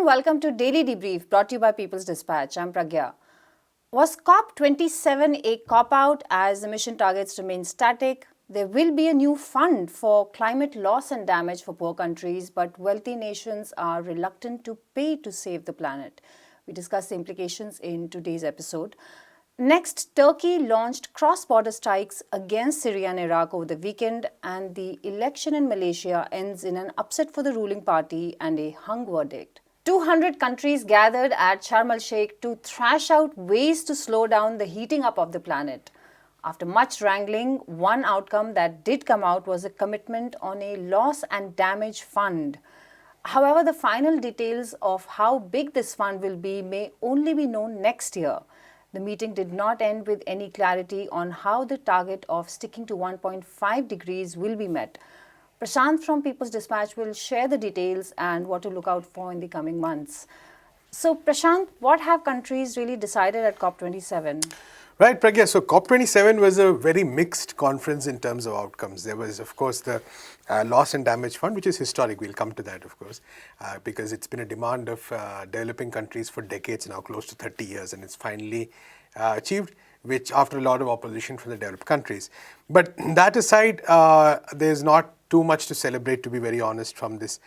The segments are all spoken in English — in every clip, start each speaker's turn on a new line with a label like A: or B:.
A: and welcome to Daily Debrief brought to you by People's Dispatch. I'm Pragya. Was COP27 a cop-out as the mission targets remain static? There will be a new fund for climate loss and damage for poor countries, but wealthy nations are reluctant to pay to save the planet. We discuss the implications in today's episode. Next, Turkey launched cross-border strikes against Syria and Iraq over the weekend, and the election in Malaysia ends in an upset for the ruling party and a hung verdict. 200 countries gathered at Sharm el-Sheikh to thrash out ways to slow down the heating up of the planet. After much wrangling, one outcome that did come out was a commitment on a loss and damage fund. However, the final details of how big this fund will be may only be known next year. The meeting did not end with any clarity on how the target of sticking to 1.5 degrees will be met. Prashant from People's Dispatch will share the details and what to look out for in the coming months. So, Prashant, what have countries really decided at COP27?
B: Right, Pragya. So COP27 was a very mixed conference in terms of outcomes. There was, of course, the loss and damage fund, which is historic. We'll come to that, of course, because it's been a demand of developing countries for decades now, close to 30 years, and it's finally achieved, which after a lot of opposition from the developed countries. But that aside, there's not too much to celebrate, to be very honest, from this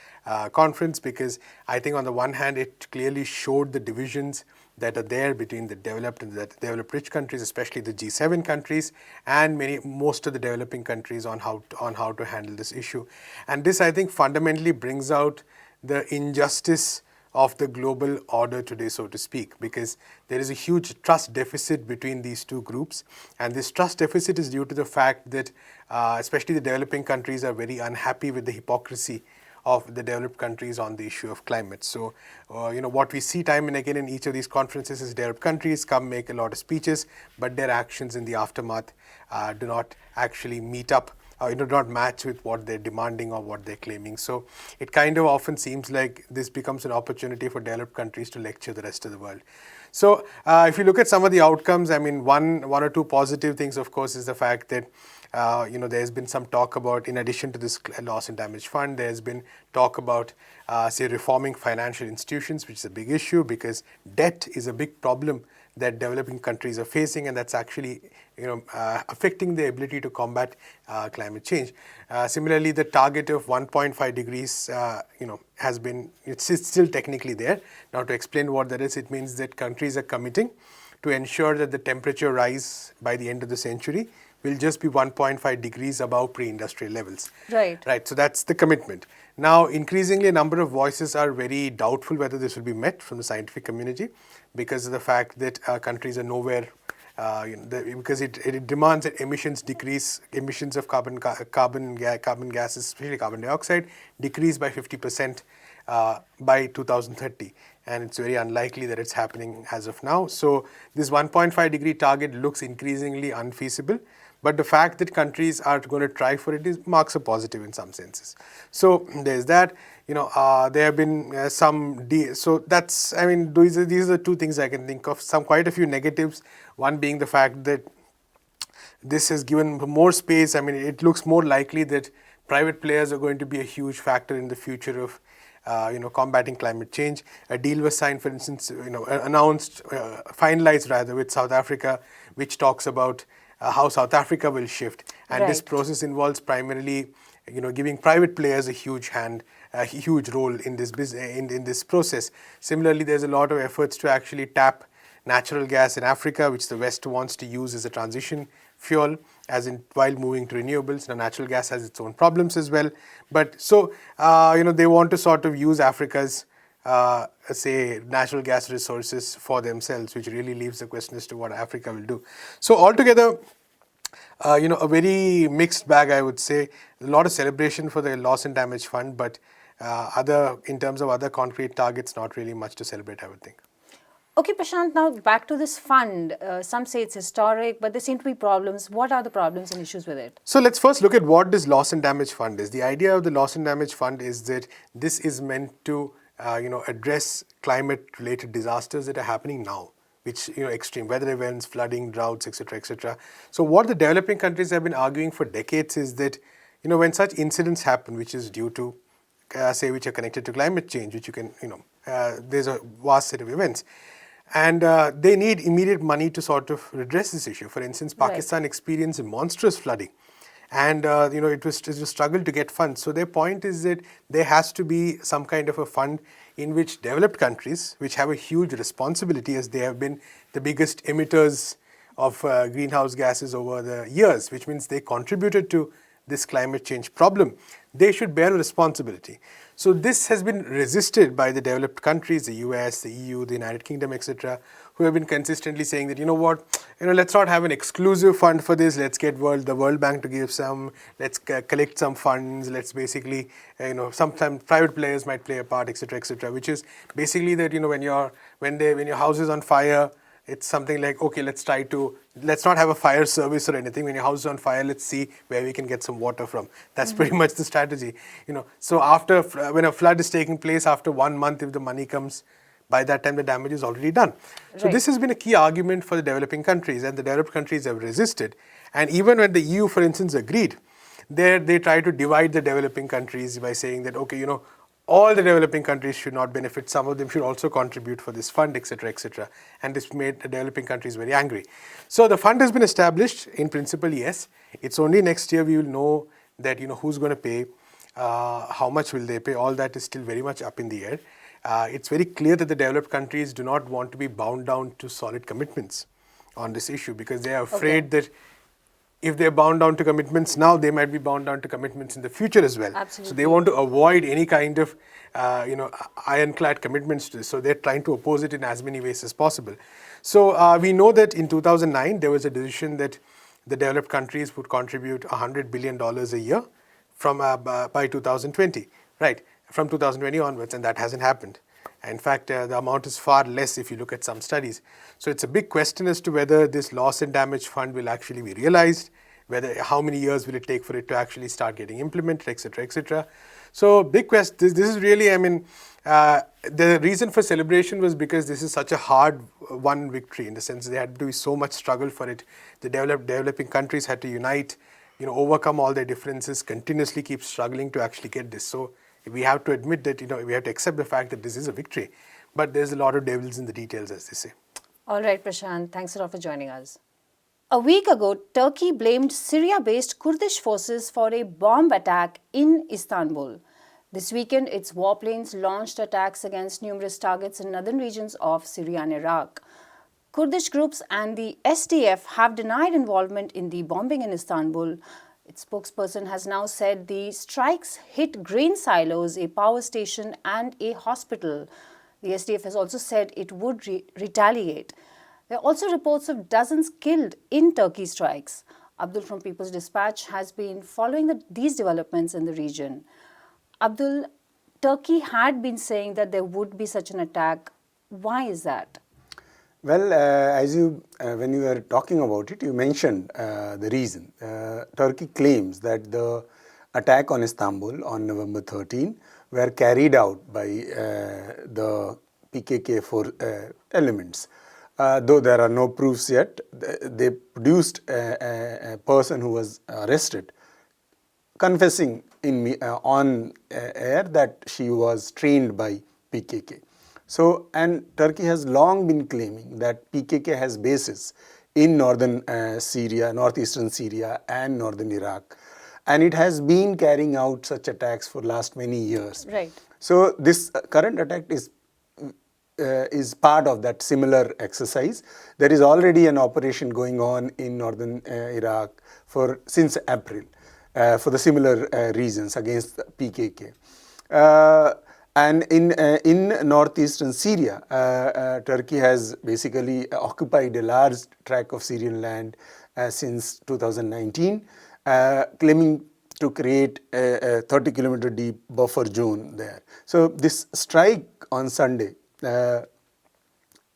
B: conference, because I think on the one hand, it clearly showed the divisions that are there between the developed and the developed rich countries, especially the G7 countries, and most of the developing countries on how to handle this issue. And this, I think, fundamentally brings out the injustice of the global order today, so to speak, because there is a huge trust deficit between these two groups. And this trust deficit is due to the fact that especially the developing countries are very unhappy with the hypocrisy of the developed countries on the issue of climate. So, what we see time and again in each of these conferences is developed countries come make a lot of speeches, but their actions in the aftermath do not actually meet up, do not match with what they're demanding or what they're claiming. So it kind of often seems like this becomes an opportunity for developed countries to lecture the rest of the world. So if you look at some of the outcomes, I mean, one or two positive things, of course, is the fact that there's been some talk about, in addition to this loss and damage fund, there's been talk about, say, reforming financial institutions, which is a big issue because debt is a big problem that developing countries are facing, and that's actually affecting their ability to combat climate change. Similarly, the target of 1.5 degrees, has been, it's still technically there. Now, to explain what that is, it means that countries are committing to ensure that the temperature rise by the end of the century will just be 1.5 degrees above pre-industrial levels.
A: Right.
B: So that's the commitment. Now, increasingly, a number of voices are very doubtful whether this will be met from the scientific community because of the fact that countries are nowhere, because it demands that emissions decrease, emissions of carbon gases, especially carbon dioxide, decrease by 50% by 2030. And it's very unlikely that it's happening as of now. So this 1.5 degree target looks increasingly unfeasible. But the fact that countries are going to try for it marks a positive in some senses. So there's that. There have been so that's, I mean, these are the two things I can think of. Quite a few negatives. One being the fact that this has given more space. I mean, it looks more likely that private players are going to be a huge factor in the future of combating climate change. A deal was signed, for instance, finalized rather, with South Africa, which talks about how South Africa will shift. And
A: Right.
B: This process involves primarily, giving private players a huge role in this in this process. Similarly, there's a lot of efforts to actually tap natural gas in Africa, which the West wants to use as a transition fuel, while moving to renewables. Now, natural gas has its own problems as well. But so, they want to sort of use Africa's, say, natural gas resources for themselves, which really leaves the question as to what Africa will do. So altogether, a very mixed bag, I would say. A lot of celebration for the loss and damage fund, but in terms of other concrete targets, not really much to celebrate, I would think.
A: Okay, Prashant, now back to this fund. Some say it's historic, but there seem to be problems. What are the problems and issues with it?
B: So let's first look at what this loss and damage fund is. The idea of the loss and damage fund is that this is meant to address climate-related disasters that are happening now, which, extreme weather events, flooding, droughts, etc., etc. So what the developing countries have been arguing for decades is that, when such incidents happen, which is due to, which are connected to climate change, which you can, there's a vast set of events. And they need immediate money to sort of redress this issue. For instance, Pakistan experienced monstrous flooding. And it was a struggle to get funds. So their point is that there has to be some kind of a fund in which developed countries, which have a huge responsibility as they have been the biggest emitters of greenhouse gases over the years, which means they contributed to this climate change problem, they should bear a responsibility. So this has been resisted by the developed countries, the US, the EU, the United Kingdom, etc., who have been consistently saying that, let's not have an exclusive fund for this, let's get the World Bank to give some, let's collect some funds, let's basically, sometimes private players might play a part, etc., which is basically that, when your house is on fire, it's something like, okay, let's not have a fire service or anything. When your house is on fire, let's see where we can get some water from. That's pretty much the strategy. So when a flood is taking place, after 1 month, if the money comes, by that time the damage is already done. So this has been a key argument for the developing countries, and the developed countries have resisted. And even when the EU, for instance, agreed, they try to divide the developing countries by saying that, okay, all the developing countries should not benefit. Some of them should also contribute for this fund, etc., etc. And this made the developing countries very angry. So the fund has been established. In principle, yes. It's only next year we will know that, who's going to pay, how much will they pay. All that is still very much up in the air. It's very clear that the developed countries do not want to be bound down to solid commitments on this issue, because they are afraid that if they're bound down to commitments now, they might be bound down to commitments in the future as well.
A: Absolutely.
B: So they want to avoid any kind of, ironclad commitments to this. So they're trying to oppose it in as many ways as possible. So we know that in 2009, there was a decision that the developed countries would contribute $100 billion a year from by 2020, right? From 2020 onwards, and that hasn't happened. In fact, the amount is far less if you look at some studies. So it's a big question as to whether this loss and damage fund will actually be realized, how many years will it take for it to actually start getting implemented, etc., etc. So big question. This is really, the reason for celebration was because this is such a hard won victory, in the sense they had to do so much struggle for it. The developing countries had to unite, overcome all their differences, continuously keep struggling to actually get this. So we have to admit that, we have to accept the fact that this is a victory. But there's a lot of devils in the details, as they say.
A: All right, Prashant. Thanks a lot for joining us. A week ago, Turkey blamed Syria-based Kurdish forces for a bomb attack in Istanbul. This weekend, its warplanes launched attacks against numerous targets in northern regions of Syria and Iraq. Kurdish groups and the SDF have denied involvement in the bombing in Istanbul. Its spokesperson has now said the strikes hit grain silos, a power station and a hospital. The SDF has also said it would retaliate. There are also reports of dozens killed in Turkey strikes. Abdul from People's Dispatch has been following these developments in the region. Abdul, Turkey had been saying that there would be such an attack. Why is that?
C: Well, when you were talking about it, you mentioned the reason. Turkey claims that the attack on Istanbul on November 13 were carried out by the PKK elements. Though there are no proofs yet, they produced a person who was arrested confessing on air that she was trained by PKK. So, and Turkey has long been claiming that PKK has bases in northern Syria, northeastern Syria and northern Iraq. And it has been carrying out such attacks for last many years.
A: Right.
C: So, this current attack is part of that similar exercise. There is already an operation going on in northern Iraq since April for the similar reasons against PKK. And in northeastern Syria, Turkey has basically occupied a large tract of Syrian land since 2019, claiming to create a 30-kilometer deep buffer zone there. So this strike on Sunday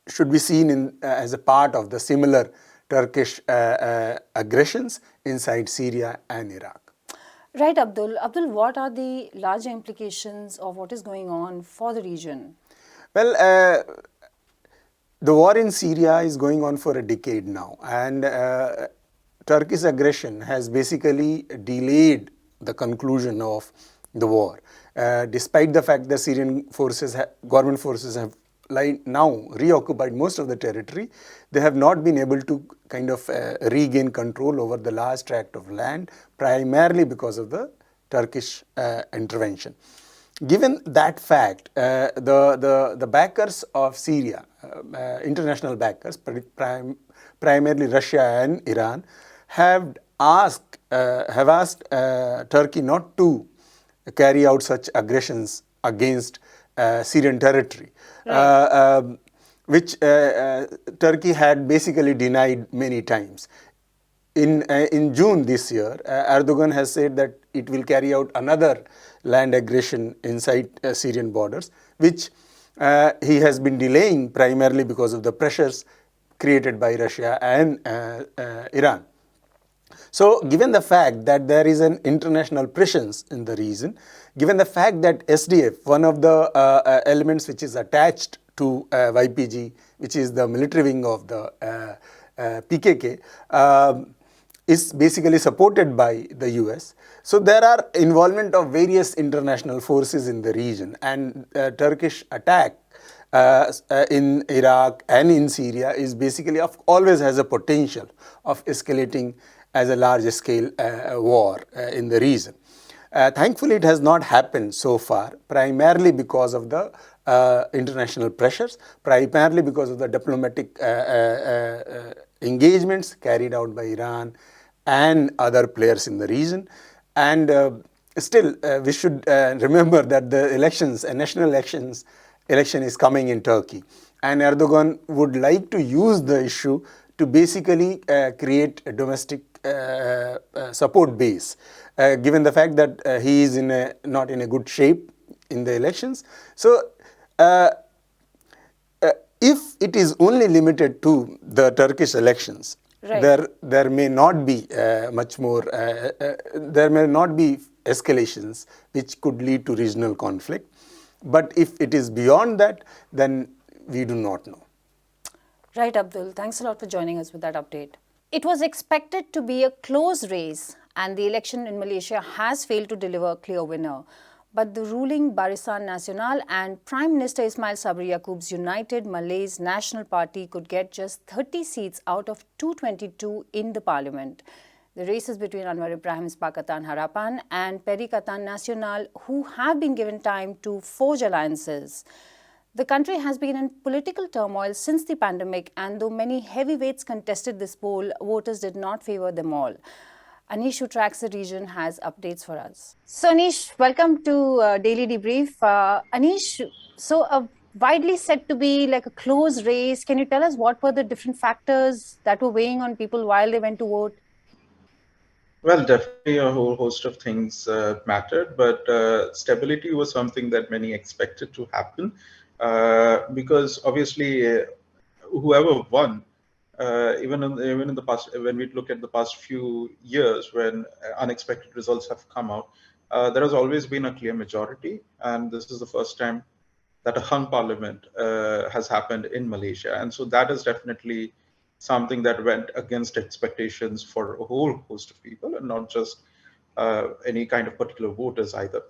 C: should be seen as a part of the similar Turkish aggressions inside Syria and Iraq.
A: Right, Abdul. Abdul, what are the larger implications of what is going on for the region?
C: Well, the war in Syria is going on for a decade now, and Turkey's aggression has basically delayed the conclusion of the war. despite the fact that Syrian forces, government forces have now reoccupied most of the territory, they have not been able to kind of regain control over the last tract of land, primarily because of the Turkish intervention. Given that fact, the backers of Syria, international backers, primarily Russia and Iran, have asked Turkey not to carry out such aggressions against Syrian territory, which Turkey had basically denied many times. In June this year, Erdogan has said that it will carry out another land aggression inside Syrian borders, which he has been delaying primarily because of the pressures created by Russia and Iran. So, given the fact that there is an international presence in the region, given the fact that SDF, one of the elements which is attached to YPG, which is the military wing of the PKK, is basically supported by the US. So there are involvement of various international forces in the region, and Turkish attack in Iraq and in Syria is basically always has a potential of escalating as a large scale war in the region. Thankfully, it has not happened so far, primarily because of the international pressures, primarily because of the diplomatic engagements carried out by Iran and other players in the region. And still, we should remember that the elections, a national election is coming in Turkey. And Erdogan would like to use the issue to basically create a domestic support base, given the fact that he is not in a good shape in the elections. So, if it is only limited to the Turkish elections,
A: right,
C: there may not be much more, there may not be escalations which could lead to regional conflict. But if it is beyond that, then we do not know.
A: Right, Abdul. Thanks a lot for joining us with that update. It was expected to be a close race, and the election in Malaysia has failed to deliver a clear winner. But the ruling Barisan Nasional and Prime Minister Ismail Sabri Yaakoob's united Malays National Party could get just 30 seats out of 222 in the parliament. The race is between Anwar Ibrahim's Pakatan Harapan and Perikatan Nasional, who have been given time to forge alliances. The country has been in political turmoil since the pandemic, and though many heavyweights contested this poll, voters did not favour them all. Anish, who tracks the region, has updates for us. So, Anish, welcome to Daily Debrief. Anish, so widely said to be like a close race. Can you tell us what were the different factors that were weighing on people while they went to vote?
D: Well, definitely a whole host of things mattered, but stability was something that many expected to happen because obviously whoever won, even in the past, when we look at the past few years when unexpected results have come out, there has always been a clear majority, and this is the first time that a hung parliament has happened in Malaysia, and so that is definitely something that went against expectations for a whole host of people, and not just any kind of particular voters either.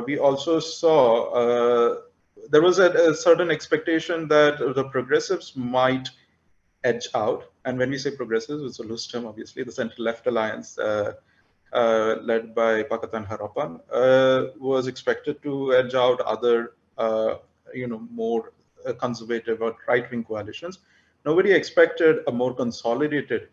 D: We also saw there was a certain expectation that the progressives might edge out. And when we say progressives, it's a loose term, obviously. The center-left alliance led by Pakatan Harapan was expected to edge out other, more conservative or right-wing coalitions. Nobody expected a more consolidated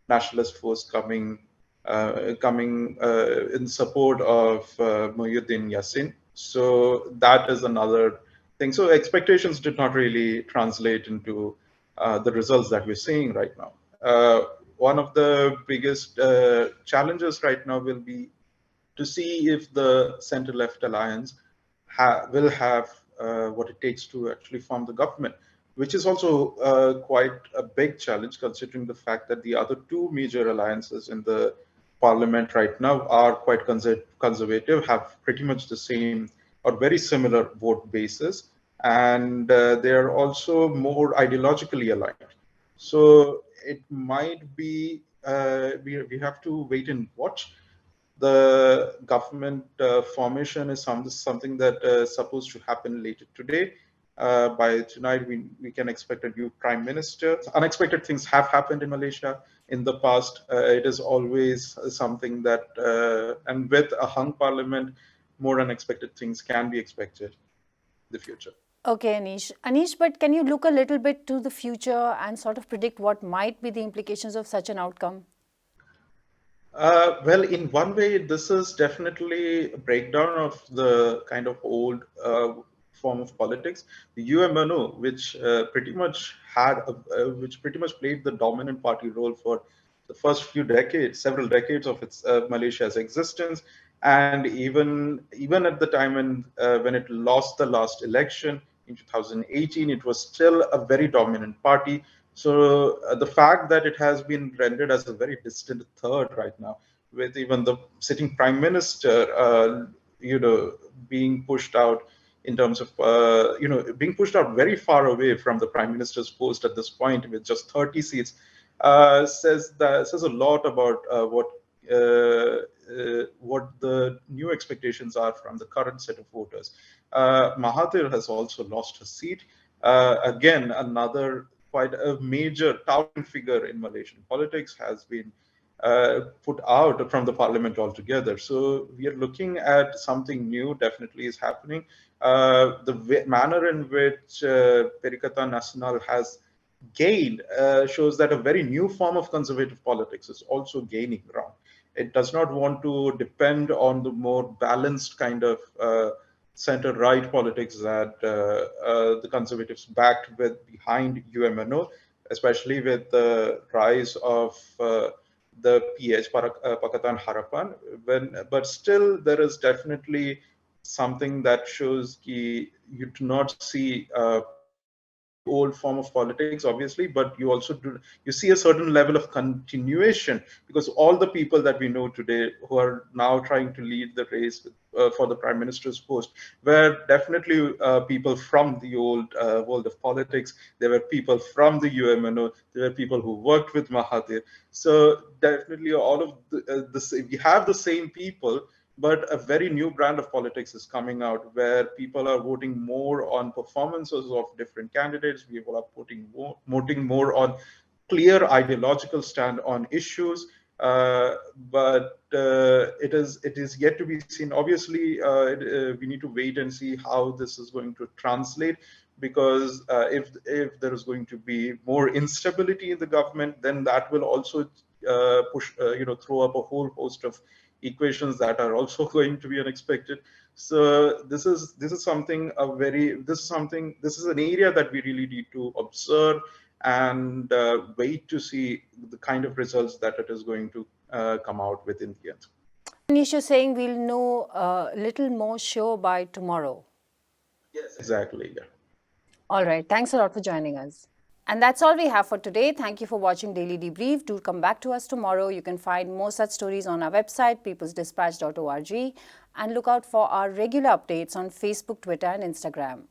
D: nationalist force coming in support of Muhyiddin Yassin. So that is another thing. So expectations did not really translate into the results that we're seeing right now. One of the biggest challenges right now will be to see if the center-left alliance will have what it takes to actually form the government, which is also quite a big challenge considering the fact that the other two major alliances in the parliament right now are quite conservative, have pretty much the same or very similar vote bases, and they are also more ideologically aligned. So it might be, we have to wait and watch. The government formation is something that is supposed to happen later today. By tonight, we can expect a new prime minister. Unexpected things have happened in Malaysia in the past. It is always something that, and with a hung parliament, more unexpected things can be expected in the future.
A: Okay, Anish. Anish, but can you look a little bit to the future and sort of predict what might be the implications of such an outcome?
D: Well, in one way, this is definitely a breakdown of the kind of old form of politics. The UMNO, which pretty much played the dominant party role for the first few decades, several decades of its Malaysia's existence, and even at the time when it lost the last election in 2018, it was still a very dominant party. So the fact that it has been rendered as a very distant third right now, with even the sitting prime minister, being pushed out in terms of, being pushed out very far away from the prime minister's post at this point with just 30 seats, says a lot about what the new expectations are from the current set of voters. Mahathir has also lost his seat. Again, another quite a major towering figure in Malaysian politics has been put out from the parliament altogether. So we are looking at something new definitely is happening. The manner in which Perikatan Nasional has gained shows that a very new form of conservative politics is also gaining ground. It does not want to depend on the more balanced kind of center-right politics that the conservatives backed with behind UMNO, especially with the rise of the Pakatan Harapan. But still, there is definitely something that shows that you do not see the old form of politics, obviously, but you see a certain level of continuation, because all the people that we know today who are now trying to lead the race for the prime minister's post were definitely people from the old world of politics. There were people from the UMNO. There were people who worked with Mahathir. So definitely all of we have the same people, but a very new brand of politics is coming out where people are voting more on performances of different candidates. People are voting more on clear ideological stand on issues. But it is yet to be seen. Obviously, we need to wait and see how this is going to translate. Because if there is going to be more instability in the government, then that will also throw up a whole host of equations that are also going to be unexpected. So this is something this is an area that we really need to observe and wait to see the kind of results that it is going to come out with in the end.
A: Anish, you're saying we'll know a little more sure by tomorrow.
D: Yes, exactly. Yeah.
A: All right. Thanks a lot for joining us. And that's all we have for today. Thank you for watching Daily Debrief. Do come back to us tomorrow. You can find more such stories on our website, peoplesdispatch.org, and look out for our regular updates on Facebook, Twitter, and Instagram.